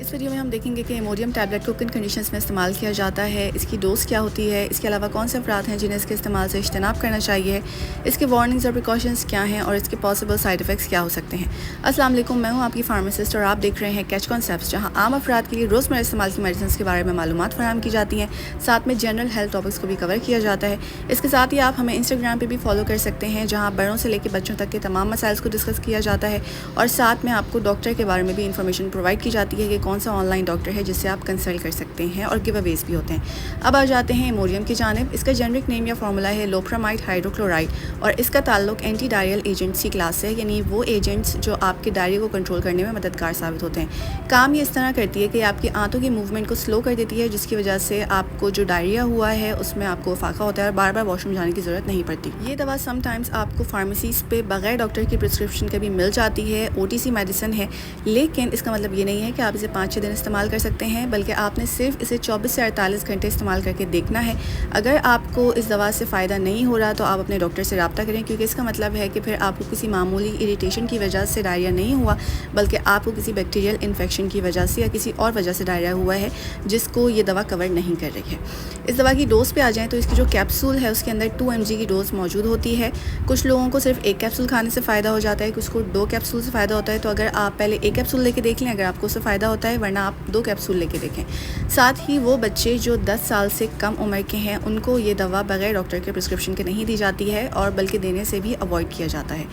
इस वीडियो में हम देखेंगे कि इमोडियम टैबलेट को किन कंडीशंस में इस्तेमाल किया जाता है, इसकी डोज क्या होती है, इसके अलावा कौन से अफराद हैं जिन्हें इसके इस्तेमाल से इज्तनाब करना चाहिए, इसके वार्निंग्स और प्रिकॉशंस क्या हैं और इसके पॉसिबल साइड इफ़ेक्ट्स क्या हो सकते हैं। अस्सलाम वालेकुम, मैं हूं आपकी फार्मासिस्ट और आप देख रहे हैं कैच कॉन्सेप्ट्स, जहां आम अफराद के लिए रोज़मर्रा इस्तेमाल की मेडिसिन के बारे में मालूमात फराहम की जाती हैं, साथ में जनरल हेल्थ टॉपिक्स को भी कवर किया जाता है। इसके साथ ही आप हमें इंस्टाग्राम पर भी फॉलो कर सकते हैं, जहाँ बड़ों से लेकर बच्चों तक के तमाम मसाइल को डिस्कस किया जाता है और साथ में आपको डॉक्टर के बारे में भी इंफॉर्मेशन प्रोवाइड की जाती है कि कौन सा ऑनलाइन डॉक्टर है जिससे आप कंसल्ट कर सकते हैं और गिव अवेज भी होते हैं। अब आ जाते हैं इमोडियम की जानिब। इसका जेनरिक नेम या फार्मूला है लोप्रामाइड हाइड्रोक्लोराइड और इसका ताल्लुक एंटी डायरियल एजेंट्स की क्लास से, यानी वो एजेंट्स जो आपके डायरिया को कंट्रोल करने में मददगार साबित होते हैं। काम ये इस तरह करती है कि आपकी आंतों की मूवमेंट को स्लो कर देती है, जिसकी वजह से आपको जो डायरिया हुआ है उसमें आपको फाका होता है और बार बार वॉशरूम जाने की ज़रूरत नहीं पड़ती। ये दवा समटाइम्स आपको फार्मेसीज पे बगैर डॉक्टर की प्रिस्क्रिप्शन के भी मिल जाती है। OTC मेडिसिन है, लेकिन इसका मतलब ये नहीं है कि आप इसे 5-6 दिन इस्तेमाल कर सकते हैं, बल्कि आपने सिर्फ इसे 24 से 48 घंटे इस्तेमाल करके देखना है। अगर आपको इस दवा से फ़ायदा नहीं हो रहा तो आप अपने डॉक्टर से रब्ता करें, क्योंकि इसका मतलब है कि फिर आपको किसी मामूली इरिटेशन की वजह से डायरिया नहीं हुआ, बल्कि आपको किसी बैक्टीरियल इन्फेक्शन की वजह से या किसी और वजह से डायरिया हुआ है जिसको ये दवा कवर नहीं कर रही है। इस दवा की डोज़ पे आ जाएँ तो इसकी जो कैप्सूल है उसके अंदर 2 mg की डोज़ मौजूद होती है। कुछ लोगों को सिर्फ 1 कैप्सूल खाने से फ़ायदा हो जाता है, कुछ को 2 कैप्सूल से फ़ायदा होता है। तो अगर आप पहले 1 कैप्सूल लेके देख लें, अगर आपको उससे फ़ायदा होता है, वरना आप 2 कैप्सूल लेके देखें। साथ ही वो बच्चे जो 10 साल से कम उम्र के हैं उनको ये दवा बगैर डॉक्टर के प्रिस्क्रिप्शन के नहीं दी जाती है और बल्कि देने से भी अवॉइड किया जाता है।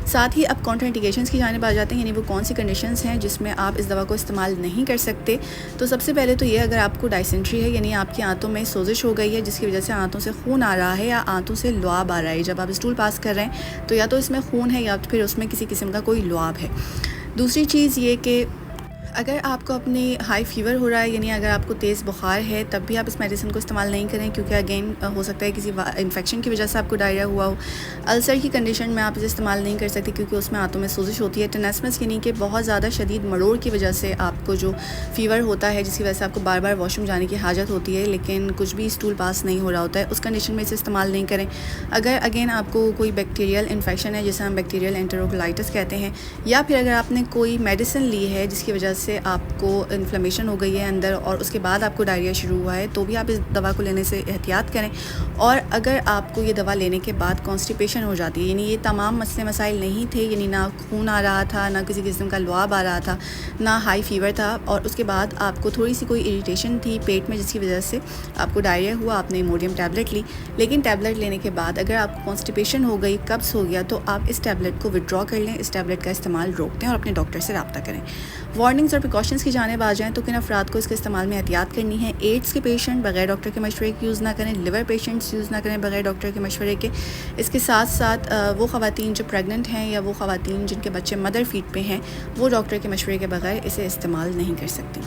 साथ ही अब कॉन्ट्राइंडिकेशंस की जानिब आ जाते हैं, यानी वो कौन सी कंडीशंस हैं जिसमें आप इस दवा को इस्तेमाल नहीं कर सकते। तो सबसे पहले तो ये, अगर आपको डायसेंट्री है, यानी आपकी आंतों में सोजिश हो गई है जिसकी वजह से आंतों से खून आ रहा है या आंतों से लुआब आ रहा है, जब आप स्टूल पास कर रहे हैं तो या तो इसमें खून है या फिर उसमें किसी किस्म का कोई लुआब है। दूसरी चीज़ ये कि अगर आपको अपनी हाई फीवर हो रहा है, यानी अगर आपको तेज़ बुखार है, तब भी आप इस मेडिसिन को इस्तेमाल नहीं करें, क्योंकि अगेन हो सकता है किसी इन्फेक्शन की वजह से आपको डायरिया हुआ हो। अल्सर की कंडीशन में आप इसे इस्तेमाल नहीं कर सकते, क्योंकि उसमें आंतों में सोजिश होती है। टेनेस्मस यानी कि बहुत ज़्यादा शदीद मरोड़ की वजह से आपको जो फ़ीवर होता है, जिसकी वजह से आपको बार बार वॉशरूम जाने की हाजत होती है लेकिन कुछ भी स्टूल पास नहीं हो रहा होता है, उस कंडीशन में इसे इस्तेमाल नहीं करें। अगर अगेन आपको कोई बैक्टीरियल इन्फेक्शन है, जिसे हम बैक्टीरियल एंटेरोकोलाइटिस कहते हैं, या फिर अगर आपने कोई मेडिसिन ली है जिसकी वजह से आपको इन्फ्लेमेशन हो गई है अंदर और उसके बाद आपको डायरिया शुरू हुआ है, तो भी आप इस दवा को लेने से एहतियात करें। और अगर आपको ये दवा लेने के बाद कॉन्स्टिपेशन हो जाती है, यानी ये तमाम मसले मसाइल नहीं थे, यानी ना खून आ रहा था, ना किसी किस्म का लुआब आ रहा था, ना हाई फीवर था, और उसके बाद आपको थोड़ी सी कोई इरिटेशन थी पेट में जिसकी वजह से आपको डायरिया हुआ, आपने इमोडियम टैबलेट ली, लेकिन टैबलेट लेने के बाद अगर आपको कॉन्स्टिपेशन हो गई, कब्ज़ हो गया, तो आप इस टैबलेट को विड्रॉ कर लें, इस टैबलेट का इस्तेमाल रोक दें और अपने डॉक्टर से रब्ता करें। वार्निंग्स और प्रिकॉशंस की जानिब आ जाएँ तो किन अफराद को इसके इस्तेमाल में एहतियात करनी है। एड्स के पेशेंट बगैर डॉक्टर के मशवरे के यूज़ ना करें, लिवर पेशेंट्स यूज़ ना करें बगैर डॉक्टर के मशवरे के। इसके साथ साथ वो ख़वातीन जो प्रेग्नेंट हैं या वो ख़वातीन जिनके बच्चे मदर फीड पे हैं, वो डॉक्टर के मशवरे के बगैर इसे इस्तेमाल नहीं कर सकती।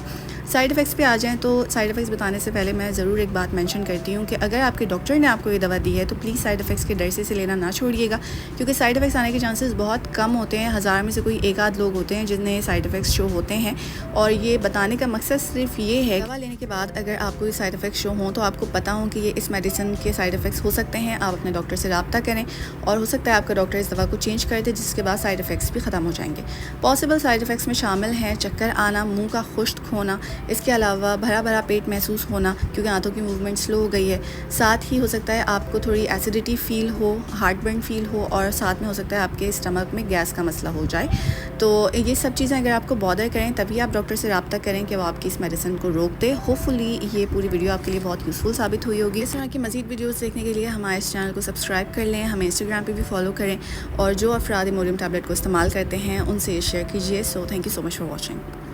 साइड इफ़ेक्ट्स पे आ जाएँ तो साइड इफ़ेक्ट्स बताने से पहले मैं ज़रूर एक बात मेंशन करती हूँ कि अगर आपके डॉक्टर ने आपको ये दवा दी है तो प्लीज़ साइड इफ़ेक्ट्स के डर से इसे लेना ना छोड़िएगा, क्योंकि साइड इफ़ेक्ट्स आने के चांसेस बहुत कम होते हैं। 1000 में से कोई एक आध लोग होते हैं जिन्हें साइड इफ़ेक्ट्स शो होते हैं, और ये बताने का मकसद सिर्फ ये है, दवा लेने के बाद अगर आपको ये साइड इफ़ेक्ट्स शो हों तो आपको पता हो कि ये इस मेडिसिन के साइड इफ़ेक्ट्स हो सकते हैं। आप अपने डॉक्टर से रब्ता करें और हो सकता है आपका डॉक्टर इस दवा को चेंज कर दे, जिसके बाद साइड इफ़ेक्ट्स भी ख़त्म हो जाएंगे। पॉसिबल साइड इफ़ेक्ट्स में शामिल हैं चक्कर आना, मुँह का खुश्क होना, इसके अलावा भरा भरा पेट महसूस होना, क्योंकि आंतों की मूवमेंट स्लो हो गई है। साथ ही हो सकता है आपको थोड़ी एसिडिटी फ़ील हो, हार्ट बर्न फ़ील हो, और साथ में हो सकता है आपके स्टमक में गैस का मसला हो जाए। तो ये सब चीज़ें अगर आपको बॉदर करें तभी आप डॉक्टर से रब्ता करें कि वो आपकी इस मेडिसिन को रोक दे। होपफुली ये पूरी वीडियो आपके लिए बहुत यूज़फुल साबित हुई होगी। इस तरह की मज़ीद वीडियोज़ देखने के लिए हमारे इस चैनल को सब्सक्राइब कर लें, हमें इंस्टाग्राम पर भी फॉलो करें, और जो अफराद इमोडियम टैबलेट को इस्तेमाल करते हैं उनसे शेयर कीजिए। So thank you so much for watching.